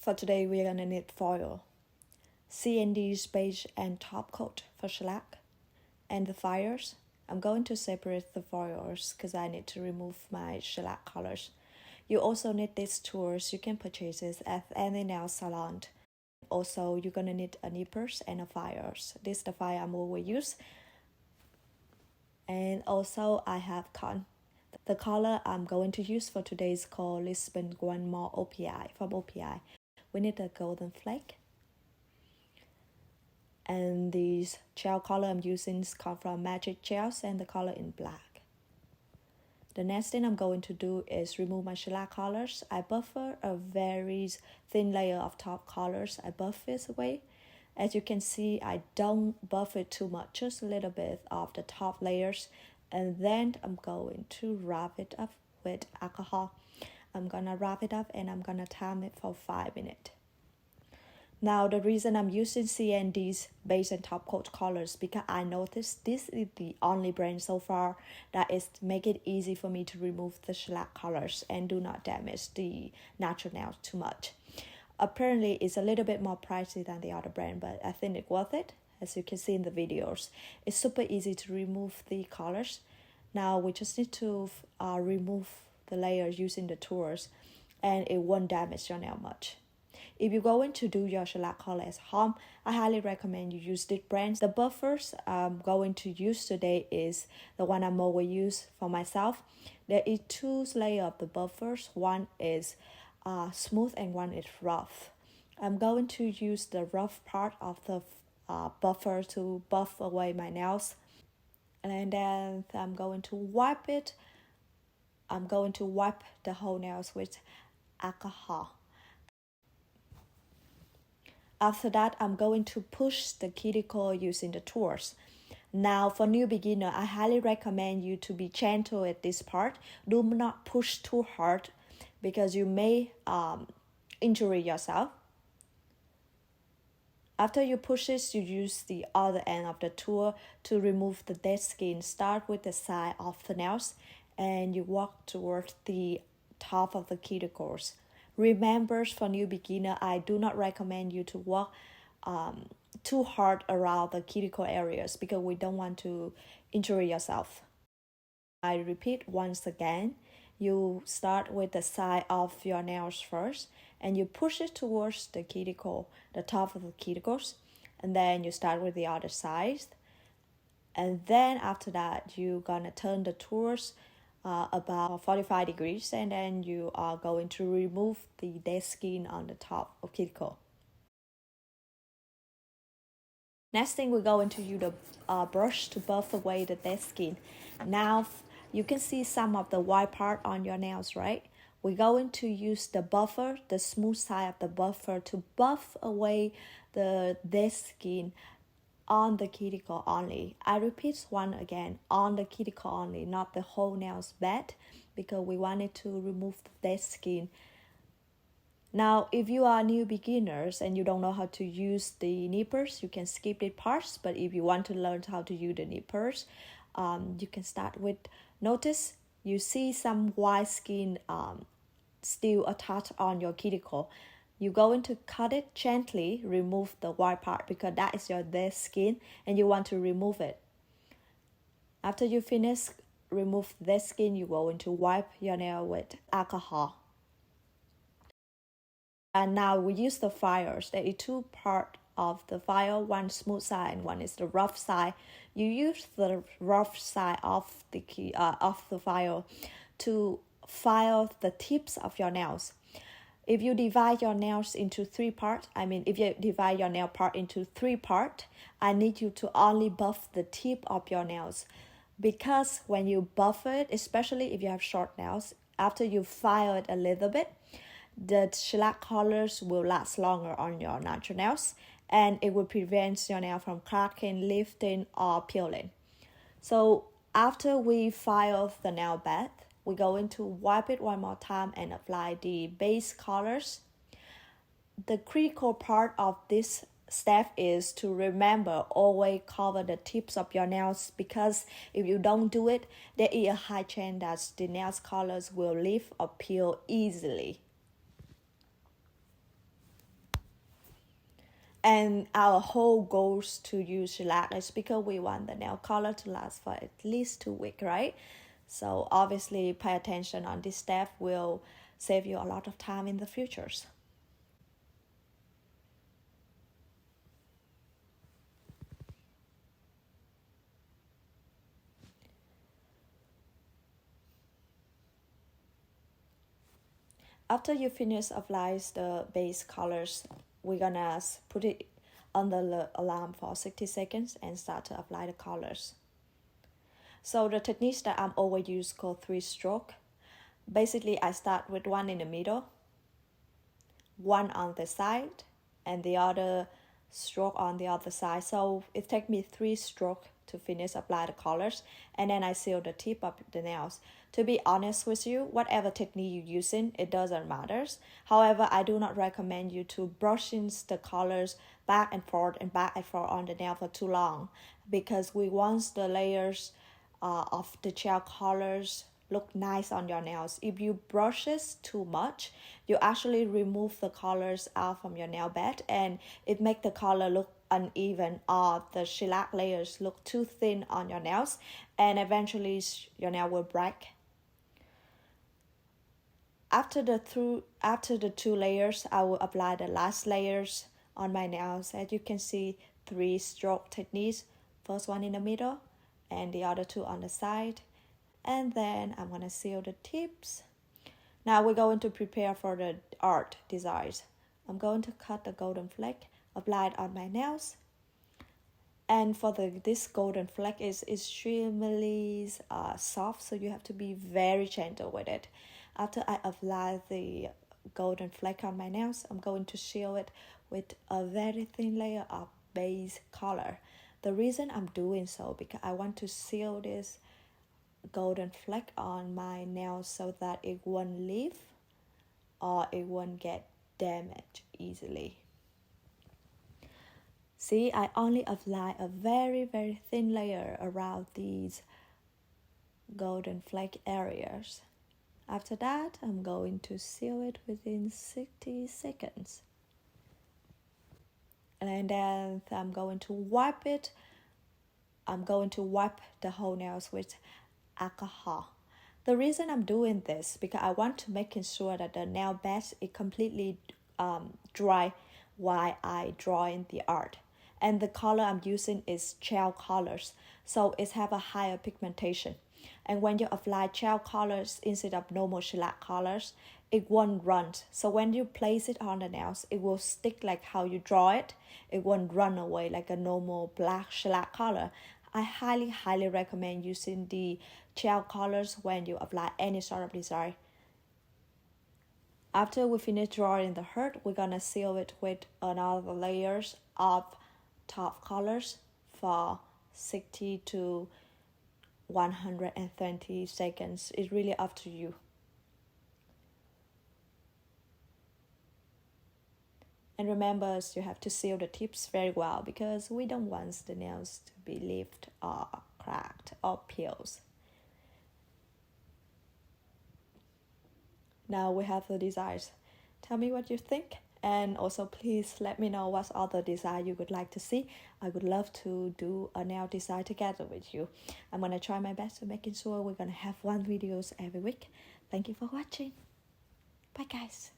For today, we're gonna need foil, CND beige and top coat for shellac, and the fires. I'm going to separate the foils because I need to remove my shellac colors. You also need these tools. You can purchase it at any nail salon. Also, you're gonna need a nippers and a fires. This is the fire I'm always use. And also I have cotton. The color I'm going to use for today is called Lisbon One More OPI from OPI. We need a golden flake. And this gel color I'm using is come from Magic Gels and the color in black. The next thing I'm going to do is remove my shellac colors. I buffer a very thin layer of top colors. I buff it away. As you can see, I don't buff it too much, just a little bit of the top layers. And then I'm going to wrap it up with alcohol. I'm gonna wrap it up and I'm gonna time it for 5 minutes. Now, the reason I'm using CND's base and top coat colors because I noticed this is the only brand so far that is make it easy for me to remove the shellac colors and do not damage the natural nails too much. Apparently, it's a little bit more pricey than the other brand, but I think it's worth it. As you can see in the videos, it's super easy to remove the colors. Now, we just need to remove the layers using the tools, and it won't damage your nail much. If you're going to do your shellac color at home, I highly recommend you use this brand. The buffers I'm going to use today is the one I'm always use for myself. There is 2 layers of the buffers. One is smooth and one is rough. I'm going to use the rough part of the buffer to buff away my nails. And then I'm going to wipe it. I'm going to wipe the whole nails with alcohol. After that, I'm going to push the cuticle using the tools. Now, for new beginner, I highly recommend you to be gentle at this part. Do not push too hard because you may injure yourself. After you push this, you use the other end of the tool to remove the dead skin. Start with the side of the nails and you walk towards the top of the cuticles. Remember, for new beginner, I do not recommend you to walk too hard around the cuticle areas because we don't want to injure yourself. I repeat once again, you start with the side of your nails first and you push it towards the cuticle, the top of the cuticles, and then you start with the other side. And then after that, you're gonna turn the tools about 45 degrees and then you are going to remove the dead skin on the top of cuticle. Next thing, we're going to use the brush to buff away the dead skin. Now you can see some of the white part on your nails, right? We're going to use the buffer, the smooth side of the buffer, to buff away the dead skin on the cuticle only. I repeat one again, on the cuticle only, not the whole nails bed, because we wanted to remove the dead skin. Now, if you are new beginners and you don't know how to use the nippers, you can skip the parts. But if you want to learn how to use the nippers, you can start with, notice you see some white skin still attached on your cuticle. You're going to cut it gently, remove the white part because that is your dead skin and you want to remove it. After you finish remove the skin, you're going to wipe your nail with alcohol. And now we use the files. There are 2 parts of the file, one smooth side and one is the rough side. You use the rough side of the file to file the tips of your nails. If you divide your nails into 3 parts, if you divide your nail part into 3 parts, I need you to only buff the tip of your nails. Because when you buff it, especially if you have short nails, after you file it a little bit, the shellac colors will last longer on your natural nails and it will prevent your nail from cracking, lifting, or peeling. So after we file the nail bed, we're going to wipe it one more time and apply the base colors. The critical part of this step is to remember always cover the tips of your nails because if you don't do it, there is a high chance that the nails colors will lift or peel easily. And our whole goals to use shellac is because we want the nail color to last for at least 2 weeks, right? So obviously pay attention on this step will save you a lot of time in the futures. After you finish applying the base colors, we're gonna put it on the alarm for 60 seconds and start to apply the colors. So the techniques that I'm always use called 3-stroke. Basically, I start with one in the middle, one on the side, and the other stroke on the other side. So it takes me 3 strokes to finish apply the colors, and then I seal the tip of the nails. To be honest with you, whatever technique you're using, it doesn't matter. However, I do not recommend you to brushing the colors back and forth on the nail for too long, because we want the layers of the gel colors look nice on your nails. If you brush it too much, you actually remove the colors out from your nail bed, and it make the color look uneven, or the shellac layers look too thin on your nails, and eventually your nail will break. After the 2 layers, I will apply the last layers on my nails. As you can see, 3-stroke techniques. First one in the middle, and the other 2 on the side. And then I'm gonna seal the tips. Now we're going to prepare for the art designs. I'm going to cut the golden flake, apply it on my nails. And for this golden flake is extremely soft, so you have to be very gentle with it. After I apply the golden flake on my nails, I'm going to seal it with a very thin layer of base color. The reason I'm doing so because I want to seal this golden flake on my nails so that it won't leave or it won't get damaged easily. See, I only apply a very thin layer around these golden flake areas. After that, I'm going to seal it within 60 seconds. And then I'm going to wipe it. I'm going to wipe the whole nails with alcohol. The reason I'm doing this because I want to make sure that the nail bed is completely dry while I draw in the art. And the color I'm using is gel colors, so it have a higher pigmentation. And when you apply gel colors instead of normal shellac colors, it won't run. So when you place it on the nails, it will stick like how you draw it. It won't run away like a normal black shellac color. I highly recommend using the gel colors when you apply any sort of design. After we finish drawing the heart, we're gonna seal it with another layers of top colors for 60 to 120 seconds. It's really up to you. And remember, you have to seal the tips very well because we don't want the nails to be left or cracked or peels. Now we have the designs. Tell me what you think, and also please let me know what other design you would like to see. I would love to do a nail design together with you. I'm gonna try my best to making sure we're gonna have 1 videos every week. Thank you for watching. Bye guys.